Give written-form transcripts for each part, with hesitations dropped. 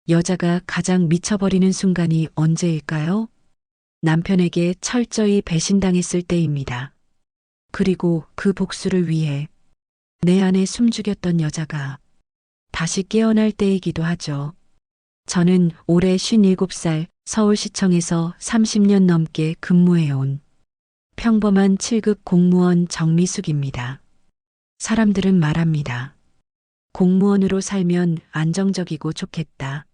여자가 가장 미쳐버리는 순간이 언제일까요? 남편에게 철저히 배신당했을 때입니다. 그리고 그 복수를 위해 내 안에 숨죽였던 여자가 다시 깨어날 때이기도 하죠. 저는 올해 57살 서울시청에서 30년 넘게 근무해온 평범한 7급 공무원 정미숙입니다. 사람들은 말합니다. 공무원으로 살면 안정적이고 좋겠다.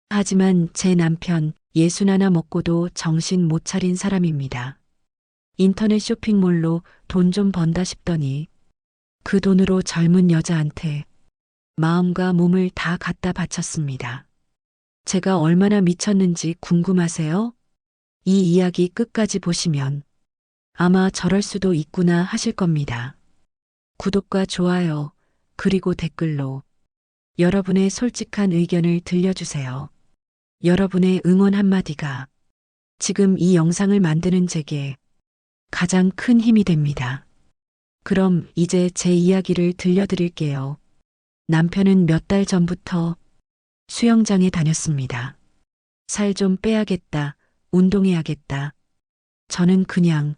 하지만 제 남편 61 먹고도 정신 못 차린 사람입니다. 인터넷 쇼핑몰로 돈 좀 번다 싶더니 그 돈으로 젊은 여자한테 마음과 몸을 다 갖다 바쳤습니다. 제가 얼마나 미쳤는지 궁금하세요? 이 이야기 끝까지 보시면 아마 저럴 수도 있구나 하실 겁니다. 구독과 좋아요, 그리고 댓글로 여러분의 솔직한 의견을 들려주세요. 여러분의 응원 한마디가 지금 이 영상을 만드는 제게 가장 큰 힘이 됩니다. 그럼 이제 제 이야기를 들려드릴게요. 남편은 몇 달 전부터 수영장에 다녔습니다. 살 좀 빼야겠다, 운동해야겠다. 저는 그냥,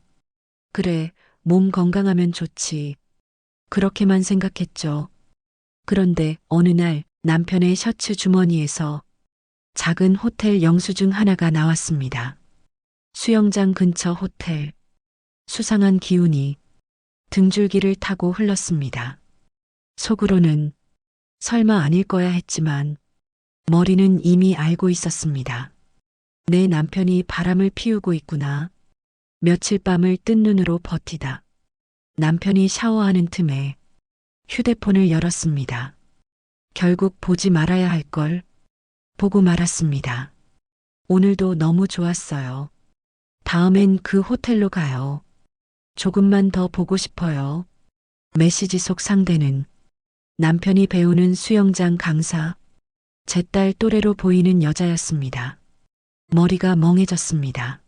그래, 몸 건강하면 좋지. 그렇게만 생각했죠. 그런데 어느 날 남편의 셔츠 주머니에서 작은 호텔 영수증 하나가 나왔습니다. 수영장 근처 호텔. 수상한 기운이 등줄기를 타고 흘렀습니다. 속으로는 설마 아닐 거야 했지만 머리는 이미 알고 있었습니다. 내 남편이 바람을 피우고 있구나. 며칠 밤을 뜬 눈으로 버티다. 남편이 샤워하는 틈에 휴대폰을 열었습니다. 결국 보지 말아야 할 걸 보고 말았습니다. 오늘도 너무 좋았어요. 다음엔 그 호텔로 가요. 조금만 더 보고 싶어요. 메시지 속 상대는 남편이 배우는 수영장 강사, 제 딸 또래로 보이는 여자였습니다. 머리가 멍해졌습니다.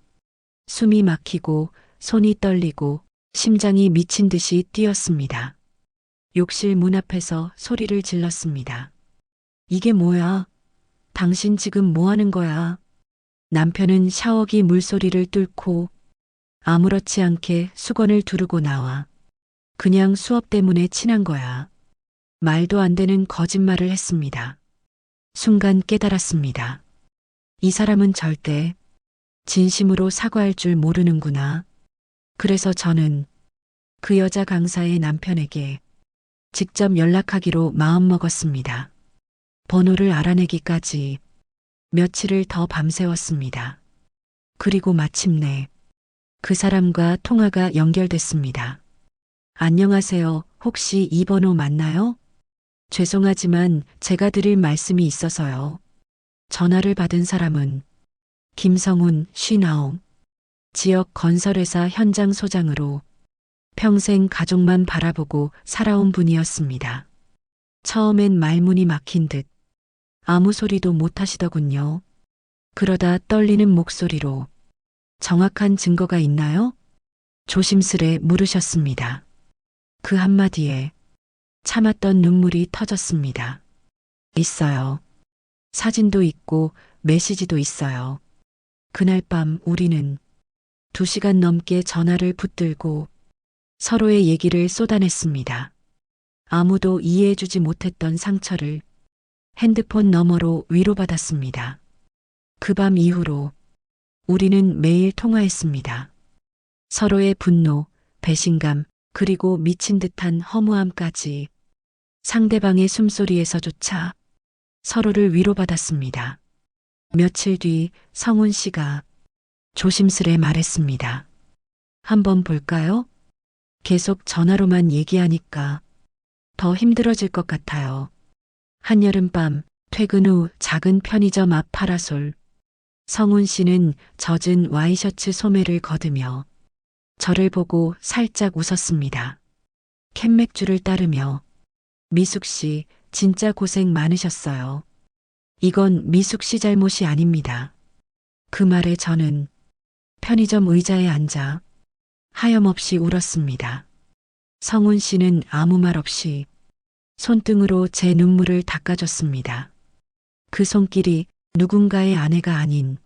숨이 막히고 손이 떨리고 심장이 미친 듯이 뛰었습니다. 욕실 문 앞에서 소리를 질렀습니다. 이게 뭐야? 당신 지금 뭐 하는 거야? 남편은 샤워기 물소리를 뚫고 아무렇지 않게 수건을 두르고 나와 그냥 수업 때문에 친한 거야. 말도 안 되는 거짓말을 했습니다. 순간 깨달았습니다. 이 사람은 절대 진심으로 사과할 줄 모르는구나. 그래서 저는 그 여자 강사의 남편에게 직접 연락하기로 마음먹었습니다. 번호를 알아내기까지 며칠을 더 밤새웠습니다. 그리고 마침내 그 사람과 통화가 연결됐습니다. 안녕하세요. 혹시 이 번호 맞나요? 죄송하지만 제가 드릴 말씀이 있어서요. 전화를 받은 사람은 김성훈 59, 지역 건설회사 현장 소장으로 평생 가족만 바라보고 살아온 분이었습니다. 처음엔 말문이 막힌 듯 아무 소리도 못 하시더군요. 그러다 떨리는 목소리로 정확한 증거가 있나요? 조심스레 물으셨습니다. 그 한마디에 참았던 눈물이 터졌습니다. 있어요. 사진도 있고 메시지도 있어요. 그날 밤 우리는 2시간 넘게 전화를 붙들고 서로의 얘기를 쏟아냈습니다. 아무도 이해해주지 못했던 상처를 핸드폰 너머로 위로받았습니다. 그 밤 이후로 우리는 매일 통화했습니다. 서로의 분노, 배신감, 그리고 미친 듯한 허무함까지 상대방의 숨소리에서조차 서로를 위로받았습니다. 며칠 뒤 성훈 씨가 조심스레 말했습니다. 한번 볼까요? 계속 전화로만 얘기하니까 더 힘들어질 것 같아요. 한여름밤 퇴근 후 작은 편의점 앞 파라솔. 성훈 씨는 젖은 와이셔츠 소매를 걷으며 저를 보고 살짝 웃었습니다. 캔맥주를 따르며 미숙 씨 진짜 고생 많으셨어요. 이건 미숙 씨 잘못이 아닙니다. 그 말에 저는 편의점 의자에 앉아 하염없이 울었습니다. 성훈 씨는 아무 말 없이 손등으로 제 눈물을 닦아줬습니다. 그 손길이 누군가의 아내가 아닌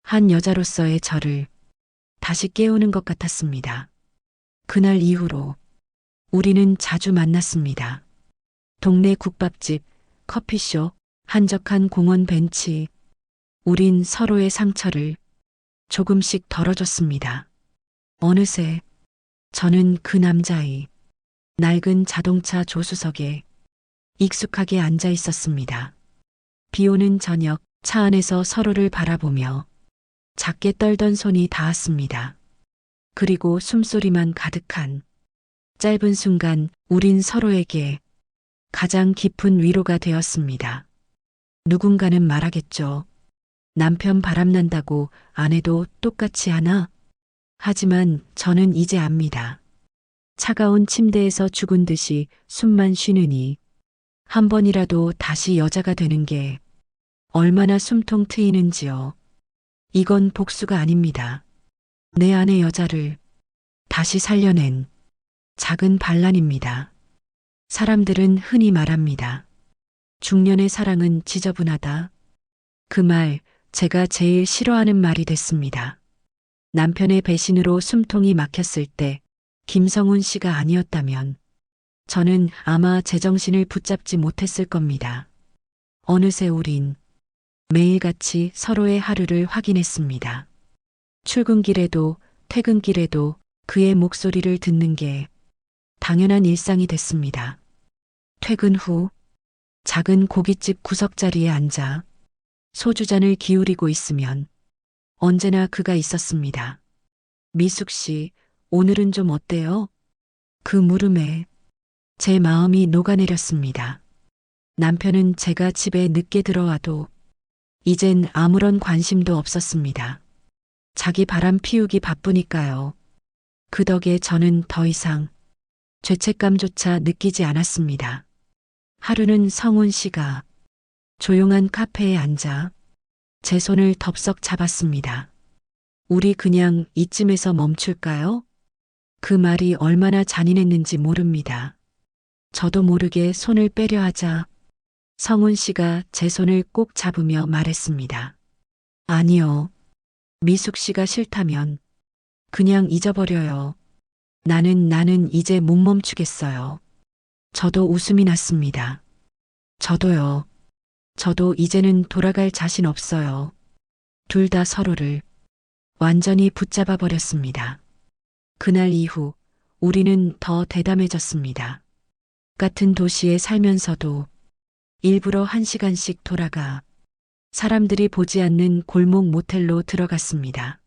한 여자로서의 저를 다시 깨우는 것 같았습니다. 그날 이후로 우리는 자주 만났습니다. 동네 국밥집, 커피숍, 한적한 공원 벤치. 우린 서로의 상처를 조금씩 덜어줬습니다. 어느새 저는 그 남자의 낡은 자동차 조수석에 익숙하게 앉아 있었습니다. 비 오는 저녁 차 안에서 서로를 바라보며 작게 떨던 손이 닿았습니다. 그리고 숨소리만 가득한 짧은 순간 우린 서로에게 가장 깊은 위로가 되었습니다. 누군가는 말하겠죠. 남편 바람난다고 아내도 똑같이 하나? 하지만 저는 이제 압니다. 차가운 침대에서 죽은 듯이 숨만 쉬느니 한 번이라도 다시 여자가 되는 게 얼마나 숨통 트이는지요. 이건 복수가 아닙니다. 내 안의 여자를 다시 살려낸 작은 반란입니다. 사람들은 흔히 말합니다. 중년의 사랑은 지저분하다. 그 말 제가 제일 싫어하는 말이 됐습니다. 남편의 배신으로 숨통이 막혔을 때 김성훈 씨가 아니었다면 저는 아마 제정신을 붙잡지 못했을 겁니다. 어느새 우린 매일같이 서로의 하루를 확인했습니다. 출근길에도 퇴근길에도 그의 목소리를 듣는 게 당연한 일상이 됐습니다. 퇴근 후 작은 고깃집 구석자리에 앉아 소주잔을 기울이고 있으면 언제나 그가 있었습니다. 미숙 씨, 오늘은 좀 어때요? 그 물음에 제 마음이 녹아내렸습니다. 남편은 제가 집에 늦게 들어와도 이젠 아무런 관심도 없었습니다. 자기 바람 피우기 바쁘니까요. 그 덕에 저는 더 이상 죄책감조차 느끼지 않았습니다. 하루는 성훈 씨가 조용한 카페에 앉아 제 손을 덥석 잡았습니다. 우리 그냥 이쯤에서 멈출까요? 그 말이 얼마나 잔인했는지 모릅니다. 저도 모르게 손을 빼려 하자 성훈 씨가 제 손을 꼭 잡으며 말했습니다. 아니요. 미숙 씨가 싫다면 그냥 잊어버려요. 나는 이제 못 멈추겠어요. 저도 웃음이 났습니다. 저도요. 저도 이제는 돌아갈 자신 없어요. 둘 다 서로를 완전히 붙잡아 버렸습니다. 그날 이후 우리는 더 대담해졌습니다. 같은 도시에 살면서도 일부러 1시간씩 돌아가 사람들이 보지 않는 골목 모텔로 들어갔습니다.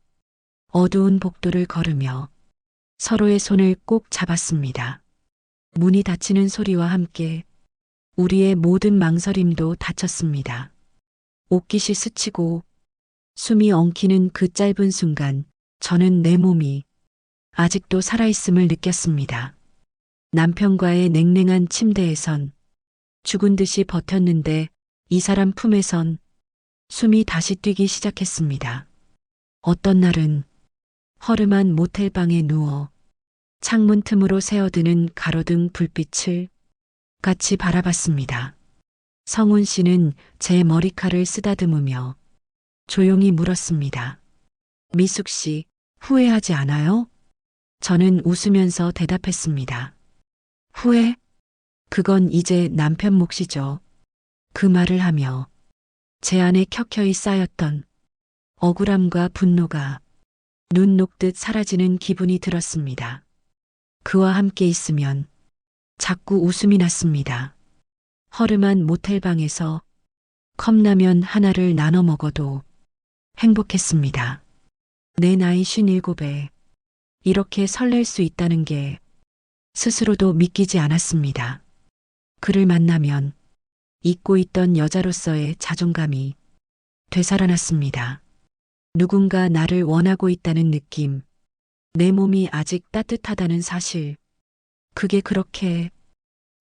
어두운 복도를 걸으며 서로의 손을 꼭 잡았습니다. 문이 닫히는 소리와 함께 우리의 모든 망설임도 닫혔습니다. 옷깃이 스치고 숨이 엉키는 그 짧은 순간 저는 내 몸이 아직도 살아있음을 느꼈습니다. 남편과의 냉랭한 침대에선 죽은 듯이 버텼는데 이 사람 품에선 숨이 다시 뛰기 시작했습니다. 어떤 날은 허름한 모텔방에 누워 창문 틈으로 새어드는 가로등 불빛을 같이 바라봤습니다. 성훈 씨는 제 머리칼을 쓰다듬으며 조용히 물었습니다. 미숙 씨, 후회하지 않아요? 저는 웃으면서 대답했습니다. 후회? 그건 이제 남편 몫이죠. 그 말을 하며 제 안에 켜켜이 쌓였던 억울함과 분노가 눈 녹듯 사라지는 기분이 들었습니다. 그와 함께 있으면 자꾸 웃음이 났습니다. 허름한 모텔방에서 컵라면 하나를 나눠 먹어도 행복했습니다. 내 나이 57에 이렇게 설렐 수 있다는 게 스스로도 믿기지 않았습니다. 그를 만나면 잊고 있던 여자로서의 자존감이 되살아났습니다. 누군가 나를 원하고 있다는 느낌, 내 몸이 아직 따뜻하다는 사실, 그게 그렇게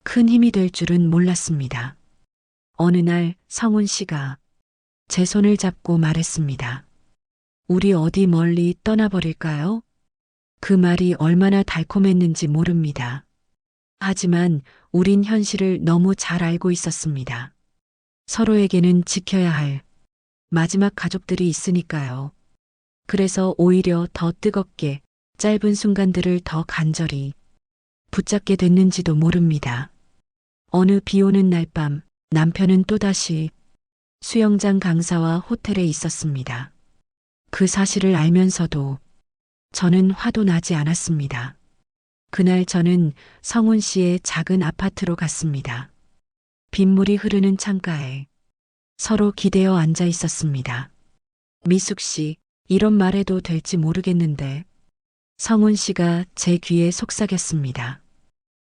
큰 힘이 될 줄은 몰랐습니다. 어느 날 성훈 씨가 제 손을 잡고 말했습니다. 우리 어디 멀리 떠나버릴까요? 그 말이 얼마나 달콤했는지 모릅니다. 하지만 우린 현실을 너무 잘 알고 있었습니다. 서로에게는 지켜야 할 마지막 가족들이 있으니까요. 그래서 오히려 더 뜨겁게 짧은 순간들을 더 간절히 붙잡게 됐는지도 모릅니다. 어느 비 오는 날 밤 남편은 또다시 수영장 강사와 호텔에 있었습니다. 그 사실을 알면서도 저는 화도 나지 않았습니다. 그날 저는 성훈 씨의 작은 아파트로 갔습니다. 빗물이 흐르는 창가에 서로 기대어 앉아 있었습니다. 미숙 씨, 이런 말해도 될지 모르겠는데 성훈 씨가 제 귀에 속삭였습니다.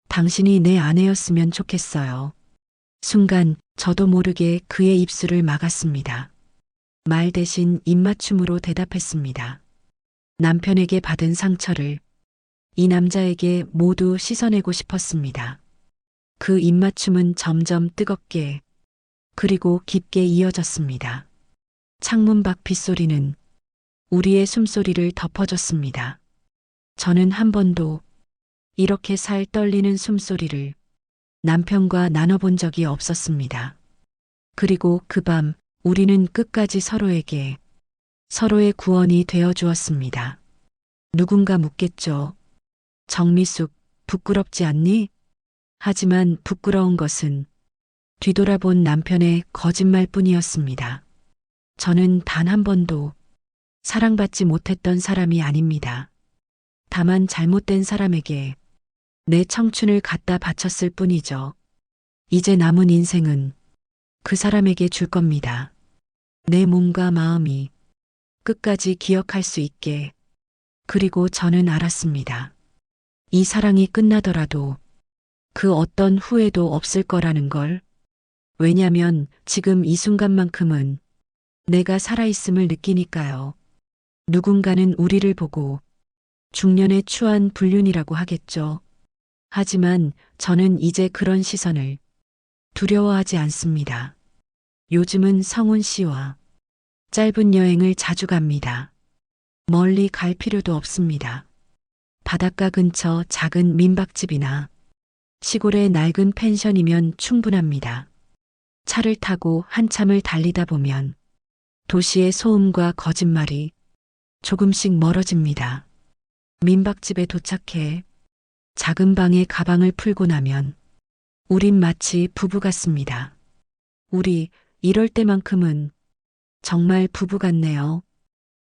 당신이 내 아내였으면 좋겠어요. 순간 저도 모르게 그의 입술을 막았습니다. 말 대신 입맞춤으로 대답했습니다. 남편에게 받은 상처를 이 남자에게 모두 씻어내고 싶었습니다. 그 입맞춤은 점점 뜨겁게 그리고 깊게 이어졌습니다. 창문 밖 빗소리는 우리의 숨소리를 덮어줬습니다. 저는 한 번도 이렇게 살 떨리는 숨소리를 남편과 나눠본 적이 없었습니다. 그리고 그 밤 우리는 끝까지 서로에게 서로의 구원이 되어 주었습니다. 누군가 묻겠죠. 정미숙, 부끄럽지 않니? 하지만 부끄러운 것은 뒤돌아본 남편의 거짓말뿐이었습니다. 저는 단 한 번도 사랑받지 못했던 사람이 아닙니다. 다만 잘못된 사람에게 내 청춘을 갖다 바쳤을 뿐이죠. 이제 남은 인생은 그 사람에게 줄 겁니다. 내 몸과 마음이 끝까지 기억할 수 있게. 그리고 저는 알았습니다. 이 사랑이 끝나더라도 그 어떤 후회도 없을 거라는 걸. 왜냐면 지금 이 순간만큼은 내가 살아있음을 느끼니까요. 누군가는 우리를 보고 중년의 추한 불륜이라고 하겠죠. 하지만 저는 이제 그런 시선을 두려워하지 않습니다. 요즘은 성훈 씨와 짧은 여행을 자주 갑니다. 멀리 갈 필요도 없습니다. 바닷가 근처 작은 민박집이나 시골의 낡은 펜션이면 충분합니다. 차를 타고 한참을 달리다 보면 도시의 소음과 거짓말이 조금씩 멀어집니다. 민박집에 도착해 작은 방에 가방을 풀고 나면 우린 마치 부부 같습니다. 우리 이럴 때만큼은 정말 부부 같네요.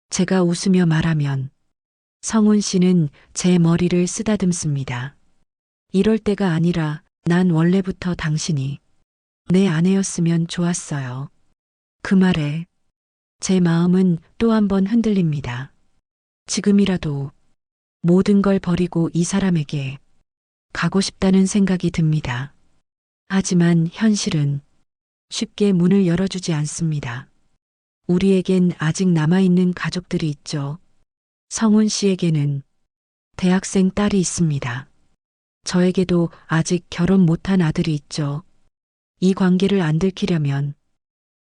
제가 웃으며 말하면 성훈 씨는 제 머리를 쓰다듬습니다. 이럴 때가 아니라 난 원래부터 당신이 내 아내였으면 좋았어요. 그 말에 제 마음은 또 한 번 흔들립니다. 지금이라도 모든 걸 버리고 이 사람에게 가고 싶다는 생각이 듭니다. 하지만 현실은 쉽게 문을 열어주지 않습니다. 우리에겐 아직 남아있는 가족들이 있죠. 성훈 씨에게는 대학생 딸이 있습니다. 저에게도 아직 결혼 못한 아들이 있죠. 이 관계를 안 들키려면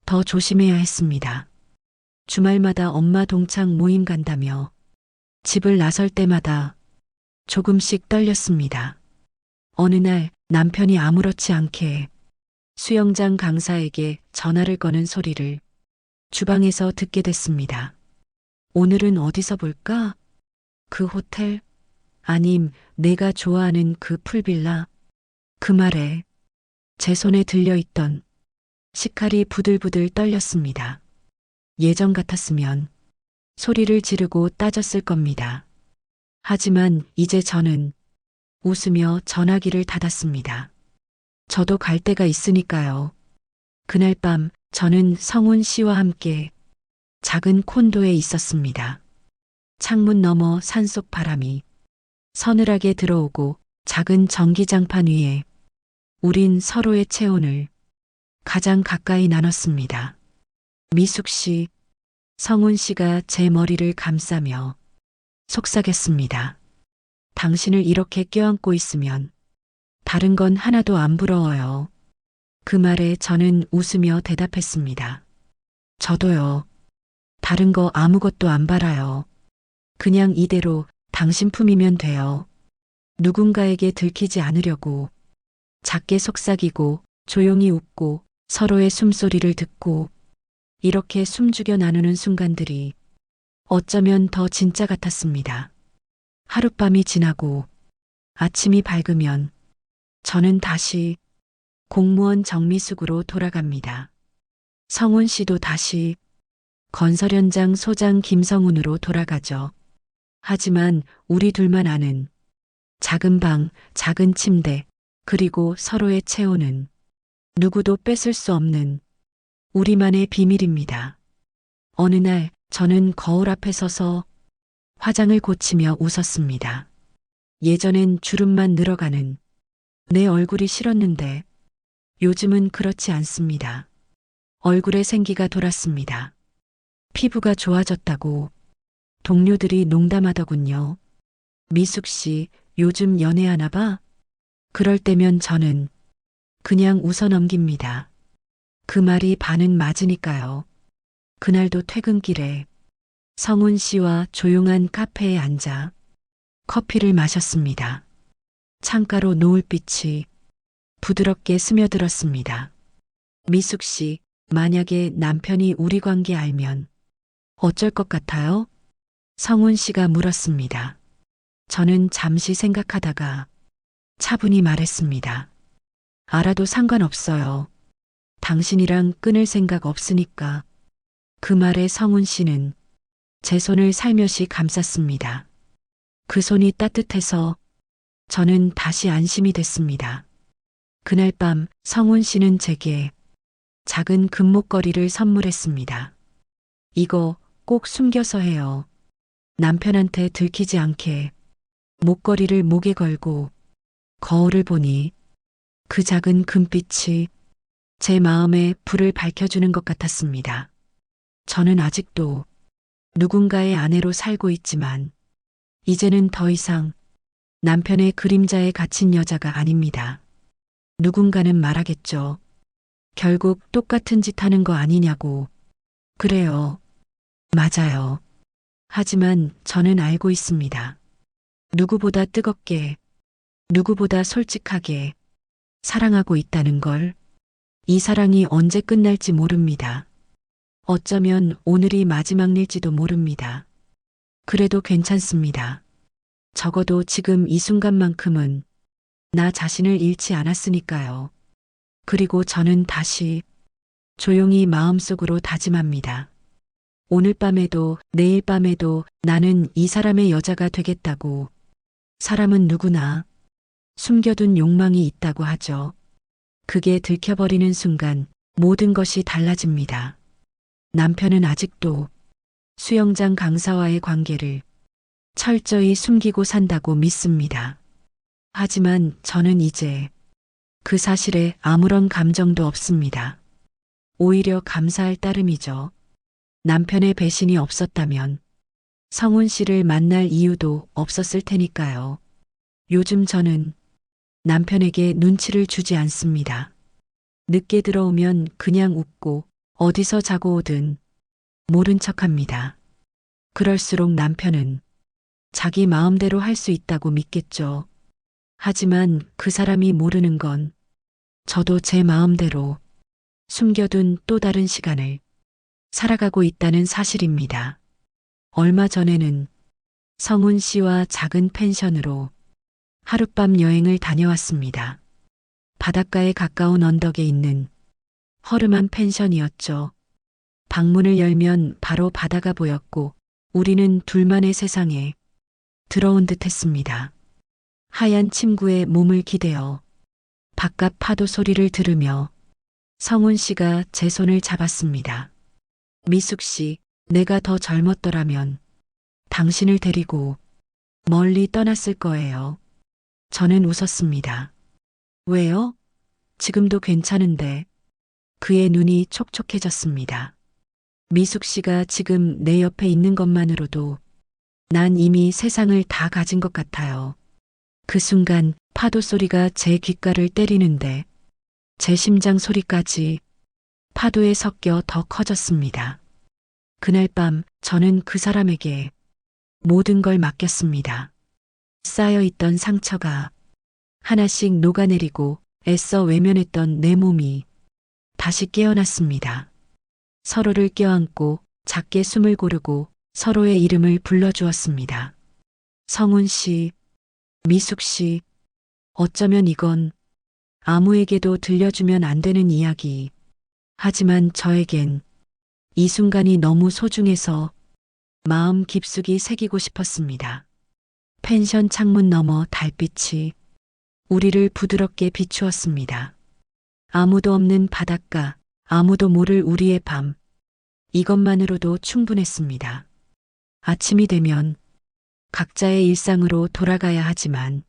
더 조심해야 했습니다. 주말마다 엄마 동창 모임 간다며 집을 나설 때마다 조금씩 떨렸습니다. 어느 날 남편이 아무렇지 않게 수영장 강사에게 전화를 거는 소리를 주방에서 듣게 됐습니다. 오늘은 어디서 볼까? 그 호텔? 아님 내가 좋아하는 그 풀빌라? 그 말에 제 손에 들려있던 식칼이 부들부들 떨렸습니다. 예전 같았으면 소리를 지르고 따졌을 겁니다. 하지만 이제 저는 웃으며 전화기를 닫았습니다. 저도 갈 데가 있으니까요. 그날 밤 저는 성훈 씨와 함께 작은 콘도에 있었습니다. 창문 너머 산속 바람이 서늘하게 들어오고 작은 전기장판 위에 우린 서로의 체온을 가장 가까이 나눴습니다. 미숙 씨, 성훈 씨가 제 머리를 감싸며 속삭였습니다. 당신을 이렇게 껴안고 있으면 다른 건 하나도 안 부러워요. 그 말에 저는 웃으며 대답했습니다. 저도요. 다른 거 아무것도 안 바라요. 그냥 이대로 당신 품이면 돼요. 누군가에게 들키지 않으려고 작게 속삭이고 조용히 웃고 서로의 숨소리를 듣고 이렇게 숨죽여 나누는 순간들이 어쩌면 더 진짜 같았습니다. 하룻밤이 지나고 아침이 밝으면 저는 다시 공무원 정미숙으로 돌아갑니다. 성훈 씨도 다시 건설 현장 소장 김성훈으로 돌아가죠. 하지만 우리 둘만 아는 작은 방, 작은 침대, 그리고 서로의 체온은 누구도 뺏을 수 없는 우리만의 비밀입니다. 어느 날 저는 거울 앞에 서서 화장을 고치며 웃었습니다. 예전엔 주름만 늘어가는 내 얼굴이 싫었는데 요즘은 그렇지 않습니다. 얼굴에 생기가 돌았습니다. 피부가 좋아졌다고 동료들이 농담하더군요. 미숙 씨, 요즘 연애하나 봐? 그럴 때면 저는 그냥 웃어 넘깁니다. 그 말이 반은 맞으니까요. 그날도 퇴근길에 성훈 씨와 조용한 카페에 앉아 커피를 마셨습니다. 창가로 노을빛이 부드럽게 스며들었습니다. 미숙 씨, 만약에 남편이 우리 관계 알면 어쩔 것 같아요? 성훈 씨가 물었습니다. 저는 잠시 생각하다가 차분히 말했습니다. 알아도 상관없어요. 당신이랑 끊을 생각 없으니까. 그 말에 성훈 씨는 제 손을 살며시 감쌌습니다. 그 손이 따뜻해서 저는 다시 안심이 됐습니다. 그날 밤 성훈 씨는 제게 작은 금목걸이를 선물했습니다. 이거 꼭 숨겨서 해요. 남편한테 들키지 않게. 목걸이를 목에 걸고 거울을 보니 그 작은 금빛이 제 마음에 불을 밝혀주는 것 같았습니다. 저는 아직도 누군가의 아내로 살고 있지만 이제는 더 이상 남편의 그림자에 갇힌 여자가 아닙니다. 누군가는 말하겠죠. 결국 똑같은 짓 하는 거 아니냐고. 그래요. 맞아요. 하지만 저는 알고 있습니다. 누구보다 뜨겁게, 누구보다 솔직하게 사랑하고 있다는 걸. 이 사랑이 언제 끝날지 모릅니다. 어쩌면 오늘이 마지막 일지도 모릅니다. 그래도 괜찮습니다. 적어도 지금 이 순간만큼은 나 자신을 잃지 않았으니까요. 그리고 저는 다시 조용히 마음속으로 다짐합니다. 오늘 밤에도 내일 밤에도 나는 이 사람의 여자가 되겠다고. 사람은 누구나 숨겨둔 욕망이 있다고 하죠. 그게 들켜버리는 순간 모든 것이 달라집니다. 남편은 아직도 수영장 강사와의 관계를 철저히 숨기고 산다고 믿습니다. 하지만 저는 이제 그 사실에 아무런 감정도 없습니다. 오히려 감사할 따름이죠. 남편의 배신이 없었다면 성훈 씨를 만날 이유도 없었을 테니까요. 요즘 저는 남편에게 눈치를 주지 않습니다. 늦게 들어오면 그냥 웃고 어디서 자고 오든 모른 척합니다. 그럴수록 남편은 자기 마음대로 할 수 있다고 믿겠죠. 하지만 그 사람이 모르는 건 저도 제 마음대로 숨겨둔 또 다른 시간을 살아가고 있다는 사실입니다. 얼마 전에는 성훈 씨와 작은 펜션으로 하룻밤 여행을 다녀왔습니다. 바닷가에 가까운 언덕에 있는 허름한 펜션이었죠. 방문을 열면 바로 바다가 보였고 우리는 둘만의 세상에 들어온 듯 했습니다. 하얀 침구에 몸을 기대어 바깥 파도 소리를 들으며 성훈 씨가 제 손을 잡았습니다. 미숙 씨, 내가 더 젊었더라면 당신을 데리고 멀리 떠났을 거예요. 저는 웃었습니다. 왜요? 지금도 괜찮은데. 그의 눈이 촉촉해졌습니다. 미숙 씨가 지금 내 옆에 있는 것만으로도 난 이미 세상을 다 가진 것 같아요. 그 순간 파도 소리가 제 귓가를 때리는데 제 심장 소리까지 파도에 섞여 더 커졌습니다. 그날 밤 저는 그 사람에게 모든 걸 맡겼습니다. 쌓여있던 상처가 하나씩 녹아내리고 애써 외면했던 내 몸이 다시 깨어났습니다. 서로를 껴안고 작게 숨을 고르고 서로의 이름을 불러주었습니다. 성훈 씨, 미숙 씨, 어쩌면 이건 아무에게도 들려주면 안 되는 이야기. 하지만 저에겐 이 순간이 너무 소중해서 마음 깊숙이 새기고 싶었습니다. 펜션 창문 너머 달빛이 우리를 부드럽게 비추었습니다. 아무도 없는 바닷가, 아무도 모를 우리의 밤. 이것만으로도 충분했습니다. 아침이 되면 각자의 일상으로 돌아가야 하지만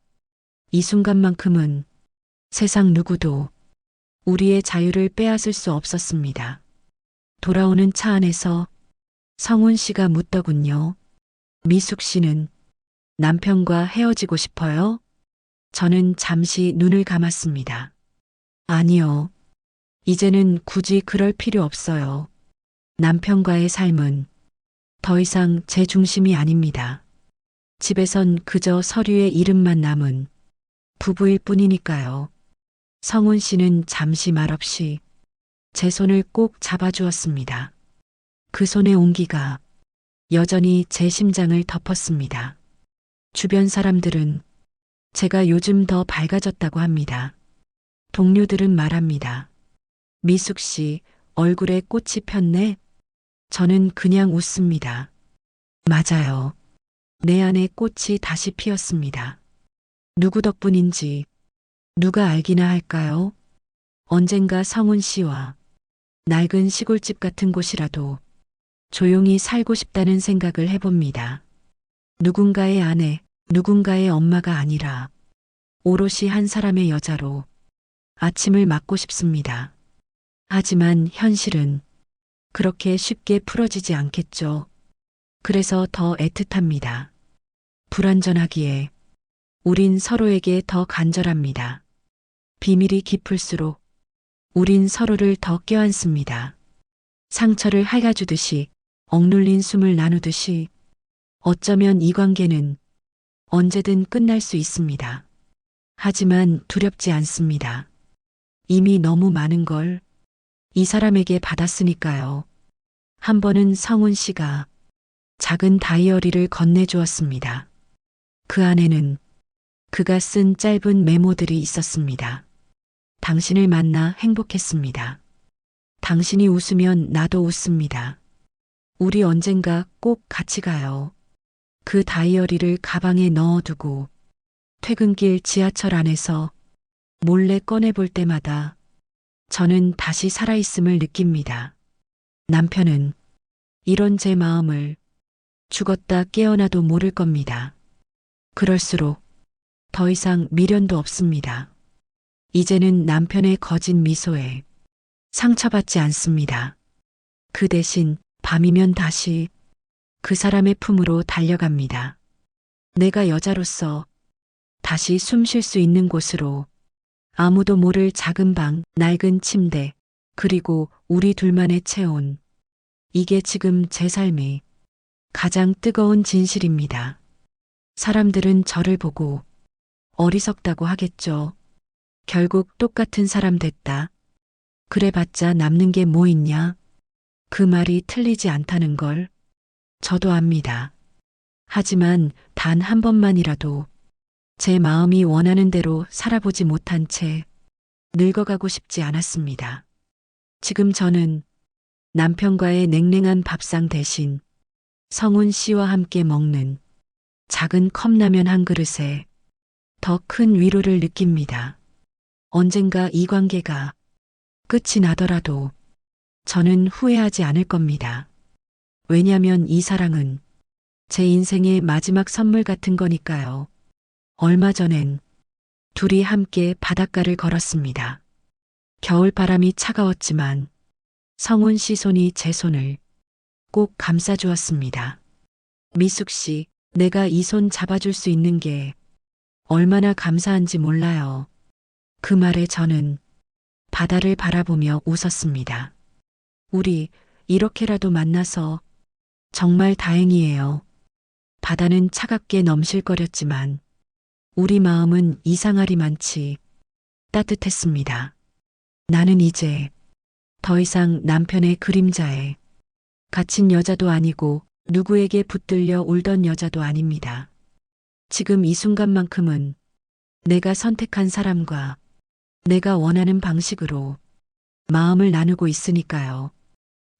이 순간만큼은 세상 누구도 우리의 자유를 빼앗을 수 없었습니다. 돌아오는 차 안에서 성훈 씨가 묻더군요. 미숙 씨는 남편과 헤어지고 싶어요? 저는 잠시 눈을 감았습니다. 아니요. 이제는 굳이 그럴 필요 없어요. 남편과의 삶은 더 이상 제 중심이 아닙니다. 집에선 그저 서류에 이름만 남은 부부일 뿐이니까요. 성훈 씨는 잠시 말없이 제 손을 꼭 잡아주었습니다. 그 손의 온기가 여전히 제 심장을 덮었습니다. 주변 사람들은 제가 요즘 더 밝아졌다고 합니다. 동료들은 말합니다. 미숙 씨, 얼굴에 꽃이 폈네? 저는 그냥 웃습니다. 맞아요. 내 안에 꽃이 다시 피었습니다. 누구 덕분인지 누가 알기나 할까요? 언젠가 성훈 씨와 낡은 시골집 같은 곳이라도 조용히 살고 싶다는 생각을 해봅니다. 누군가의 아내, 누군가의 엄마가 아니라 오롯이 한 사람의 여자로 아침을 맞고 싶습니다. 하지만 현실은 그렇게 쉽게 풀어지지 않겠죠. 그래서 더 애틋합니다. 불완전하기에 우린 서로에게 더 간절합니다. 비밀이 깊을수록 우린 서로를 더 껴안습니다. 상처를 핥아주듯이 억눌린 숨을 나누듯이 어쩌면 이 관계는 언제든 끝날 수 있습니다. 하지만 두렵지 않습니다. 이미 너무 많은 걸 이 사람에게 받았으니까요. 한 번은 성훈 씨가 작은 다이어리를 건네주었습니다. 그 안에는 그가 쓴 짧은 메모들이 있었습니다. 당신을 만나 행복했습니다. 당신이 웃으면 나도 웃습니다. 우리 언젠가 꼭 같이 가요. 그 다이어리를 가방에 넣어두고 퇴근길 지하철 안에서 몰래 꺼내볼 때마다 저는 다시 살아있음을 느낍니다. 남편은 이런 제 마음을 죽었다 깨어나도 모를 겁니다. 그럴수록 더 이상 미련도 없습니다. 이제는 남편의 거짓 미소에 상처받지 않습니다. 그 대신 밤이면 다시 그 사람의 품으로 달려갑니다. 내가 여자로서 다시 숨 쉴 수 있는 곳으로 아무도 모를 작은 방, 낡은 침대, 그리고 우리 둘만의 체온. 이게 지금 제 삶의 가장 뜨거운 진실입니다. 사람들은 저를 보고 어리석다고 하겠죠. 결국 똑같은 사람 됐다. 그래봤자 남는 게 뭐 있냐? 그 말이 틀리지 않다는 걸 저도 압니다. 하지만 단 한 번만이라도 제 마음이 원하는 대로 살아보지 못한 채 늙어가고 싶지 않았습니다. 지금 저는 남편과의 냉랭한 밥상 대신 성훈 씨와 함께 먹는 작은 컵라면 한 그릇에 더 큰 위로를 느낍니다. 언젠가 이 관계가 끝이 나더라도 저는 후회하지 않을 겁니다. 왜냐면 이 사랑은 제 인생의 마지막 선물 같은 거니까요. 얼마 전엔 둘이 함께 바닷가를 걸었습니다. 겨울바람이 차가웠지만 성훈 씨 손이 제 손을 꼭 감싸주었습니다. 미숙 씨, 내가 이 손 잡아줄 수 있는 게 얼마나 감사한지 몰라요. 그 말에 저는 바다를 바라보며 웃었습니다. 우리 이렇게라도 만나서 정말 다행이에요. 바다는 차갑게 넘실거렸지만 우리 마음은 이상하리만치 따뜻했습니다. 나는 이제 더 이상 남편의 그림자에 갇힌 여자도 아니고 누구에게 붙들려 울던 여자도 아닙니다. 지금 이 순간만큼은 내가 선택한 사람과 내가 원하는 방식으로 마음을 나누고 있으니까요.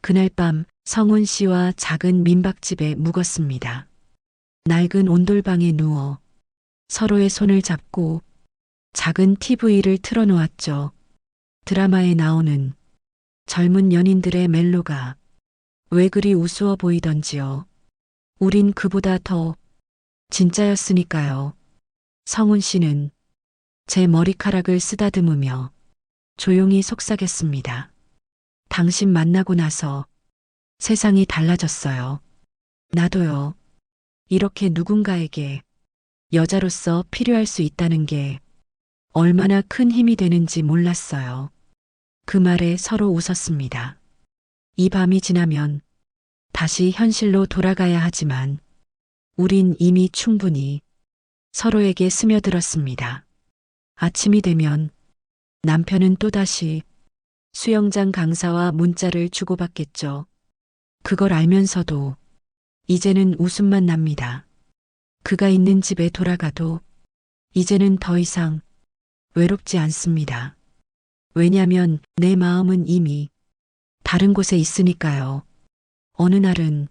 그날 밤 성훈 씨와 작은 민박집에 묵었습니다. 낡은 온돌방에 누워 서로의 손을 잡고 작은 TV를 틀어놓았죠. 드라마에 나오는 젊은 연인들의 멜로가 왜 그리 우스워 보이던지요. 우린 그보다 더 진짜였으니까요. 성훈 씨는 제 머리카락을 쓰다듬으며 조용히 속삭였습니다. 당신 만나고 나서 세상이 달라졌어요. 나도요. 이렇게 누군가에게 여자로서 필요할 수 있다는 게 얼마나 큰 힘이 되는지 몰랐어요. 그 말에 서로 웃었습니다. 이 밤이 지나면 다시 현실로 돌아가야 하지만 우린 이미 충분히 서로에게 스며들었습니다. 아침이 되면 남편은 또다시 수영장 강사와 문자를 주고받겠죠. 그걸 알면서도 이제는 웃음만 납니다. 그가 있는 집에 돌아가도 이제는 더 이상 외롭지 않습니다. 왜냐면 내 마음은 이미 다른 곳에 있으니까요. 어느 날은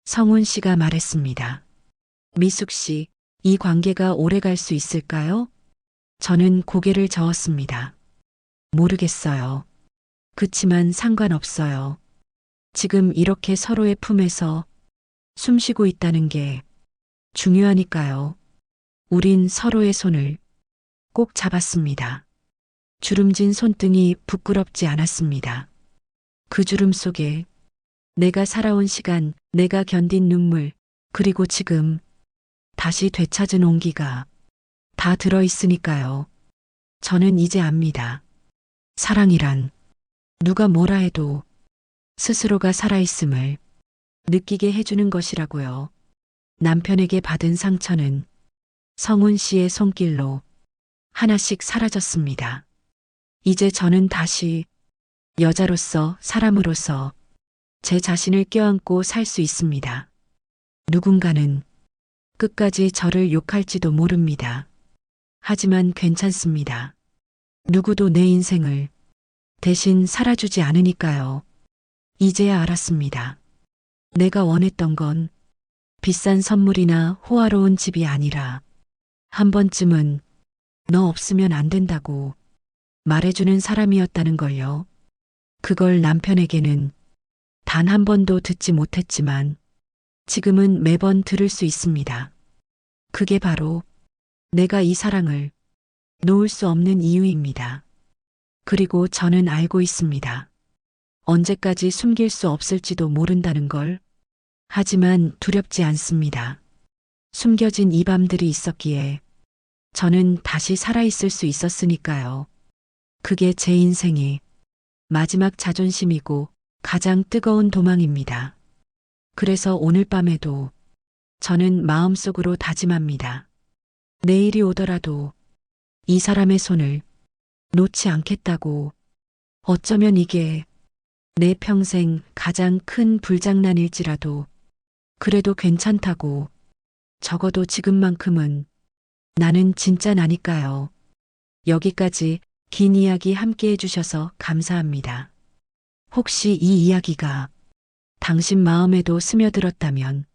성훈 씨가 말했습니다. 미숙 씨, 이 관계가 오래 갈 수 있을까요? 저는 고개를 저었습니다. 모르겠어요. 그치만 상관없어요. 지금 이렇게 서로의 품에서 숨 쉬고 있다는 게 중요하니까요. 우린 서로의 손을 꼭 잡았습니다. 주름진 손등이 부끄럽지 않았습니다. 그 주름 속에 내가 살아온 시간, 내가 견딘 눈물, 그리고 지금 다시 되찾은 온기가 다 들어있으니까요. 저는 이제 압니다. 사랑이란 누가 뭐라 해도 스스로가 살아있음을 느끼게 해주는 것이라고요. 남편에게 받은 상처는 성훈 씨의 손길로 하나씩 사라졌습니다. 이제 저는 다시 여자로서, 사람으로서 제 자신을 껴안고 살 수 있습니다. 누군가는 끝까지 저를 욕할지도 모릅니다. 하지만 괜찮습니다. 누구도 내 인생을 대신 살아주지 않으니까요. 이제야 알았습니다. 내가 원했던 건 비싼 선물이나 호화로운 집이 아니라 한 번쯤은 너 없으면 안 된다고 말해주는 사람이었다는 걸요. 그걸 남편에게는 단 한 번도 듣지 못했지만 지금은 매번 들을 수 있습니다. 그게 바로 내가 이 사랑을 놓을 수 없는 이유입니다. 그리고 저는 알고 있습니다. 언제까지 숨길 수 없을지도 모른다는 걸. 하지만 두렵지 않습니다. 숨겨진 이 밤들이 있었기에 저는 다시 살아있을 수 있었으니까요. 그게 제 인생의 마지막 자존심이고 가장 뜨거운 도망입니다. 그래서 오늘 밤에도 저는 마음속으로 다짐합니다. 내일이 오더라도 이 사람의 손을 놓지 않겠다고. 어쩌면 이게 내 평생 가장 큰 불장난일지라도 그래도 괜찮다고. 적어도 지금만큼은 나는 진짜 나니까요. 여기까지 긴 이야기 함께 해주셔서 감사합니다. 혹시 이 이야기가 당신 마음에도 스며들었다면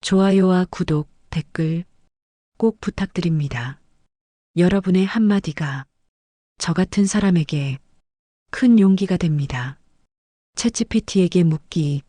좋아요와 구독, 댓글 꼭 부탁드립니다. 여러분의 한마디가 저 같은 사람에게 큰 용기가 됩니다. 챗GPT에게 묻기